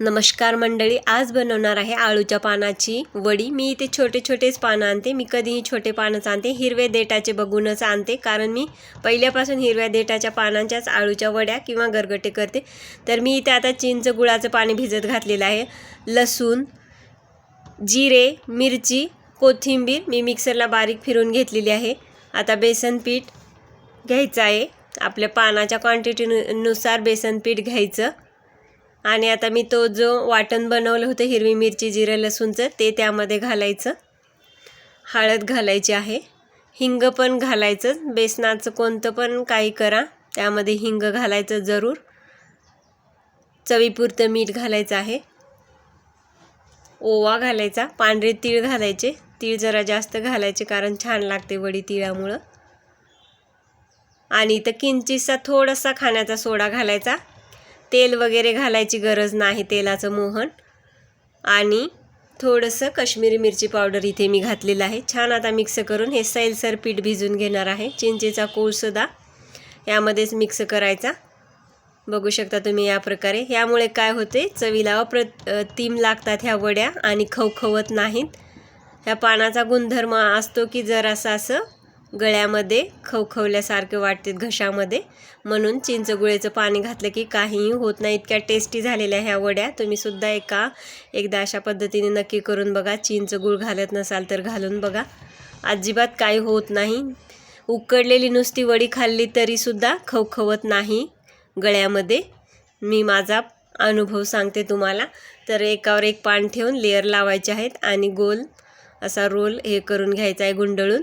नमस्कार मंडळी, आज बनवणार आहे आळूच्या पानाची वडी। मी इथे छोटे छोटेच पानं आणते, मी कधीही छोटे पानच आणते, हिरवे देठाचे बघूनच आणते, कारण मी पहिल्यापासून हिरव्या देठाच्या पानांच्याच आळूच्या वड्या किंवा गरगटे करते। तर मी इथे आता चिंच गुळाचं पाणी भिजत घातलेलं आहे। लसूण, जिरे, मिरची, कोथिंबीर मी मिक्सरला बारीक फिरून घेतलेली आहे। आता बेसन पीठ घ्यायचं आहे, आपल्या पानाच्या क्वांटिटीनुसार बेसन पीठ घ्यायचं। आणि आता मी तो जो वाटण बनवलं होतं हिरवी मिरची जिरं लसूणचं ते त्यामध्ये घालायचं। हळद घालायची आहे, हिंग पण घालायचं, बेसनाचं कोणतं पण काही करा त्यामध्ये हिंग घालायचं जरूर। चवीपुरतं मीठ घालायचं आहे, ओवा घालायचा, पांढरे तीळ घालायचे, तीळ जरा जास्त घालायचे कारण छान लागते वडी तिळामुळं। आणि इथं किंचितसा थोडासा खाण्याचा सोडा घालायचा, तेल वगैरे घालायची गरज नाही, तेलाचं मोहन। आणि थोडंसं काश्मीरी मिरची पावडर इथे मी घातलेलं आहे। छान आता मिक्स करून हे सैलसर पीठ भिजून घेणार आहे। चिंचेचा कोळसुद्धा यामध्येच मिक्स करायचा, बघू शकता तुम्ही या प्रकारे। यामुळे काय होते, चवीला अप्रतिम लागतात ह्या वड्या आणि खवखवत नाहीत। ह्या पानाचा गुणधर्म असतो की जरासं असं गळ्यामध्ये खवखवल्यासारखे वाटते घशामध्ये, म्हणून चिंचगुळेचं पाणी घातलं की काहीही होत नाही। इतक्या टेस्टी झालेल्या ह्या वड्या, तुम्ही सुद्धा एकदा अशा पद्धतीने नक्की करून बघा। चिंचगुळ घालत नसाल तर घालून बघा, अजिबात काही होत नाही। उकडलेली नुसती वडी खाल्ली तरी सुद्धा खवखवत नाही गळ्यामध्ये, मी माझा अनुभव सांगते तुम्हाला। तर एकावर एक पान ठेवून लेअर लावायचे आहेत आणि गोल असा रोल हे करून घ्यायचा आहे गुंडळून।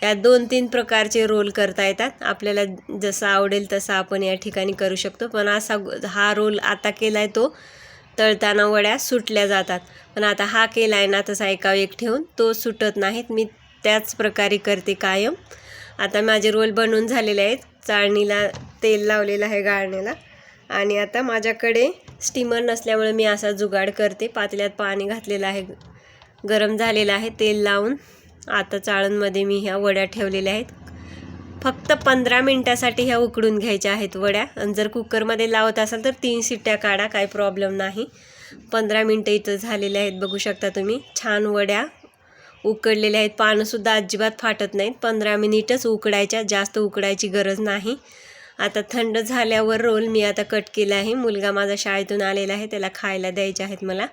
या 2-3 प्रकारचे रोल करता येतात, आपल्याला जसं आवडेल तसं आपण या ठिकाणी करू शकतो। पण हा रोल आता केलाय तो तळताना वड्या सुटल्या जातात, पण आता हा केलाय ना तसा एकावर एक ठेवून तो सुटत नाहीत, मी त्याच प्रकारे करते कायम। आता माझे रोल बनवून झालेले आहेत, चाळणीला तेल लावलेलं आहे गाळण्याला। आणि आता माझ्याकडे स्टीमर नसल्यामुळे मी असा जुगाड करते, पातेल्यात पाणी घातलेलं आहे, गरम झालेलं आहे, तेल लावून आता चाळणमध्ये मी ह्या वड्या ठेवलेल्या आहेत। फक्त 15 मिनिटासाठी ह्या उकडून घ्यायच्या आहेत वड्या। आणि जर कुकरमध्ये लावत असाल तर 3 शिट्ट्या काढा, काही प्रॉब्लेम नाही। 15 मिनटं इथं झालेले आहेत, बघू शकता तुम्ही। छान वड्या उकडलेल्या आहेत, पानंसुद्धा अजिबात फाटत नाहीत। 15 मिनिटच उकडायच्या, जास्त उकडायची गरज नाही। आता थंड झाल्यावर रोल मी आता कट केला आहे, मुलगा माझा शाळेतून आलेला आहे, त्याला खायला द्यायचे आहेत मला।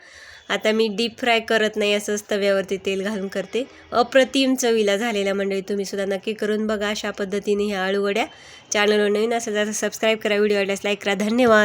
आता मी डीप फ्राय करत नाही, असंच तव्यावरती तेल घालून करते। अप्रतिम चवीला झालेल्या मंडळी, तुम्ही सुद्धा नक्की करून बघा अशा पद्धतीने ह्या आळू वड्या। चॅनलवर नवीन असेल तर सबस्क्राईब करा, व्हिडिओ आवडल्यास लाईक करा। धन्यवाद।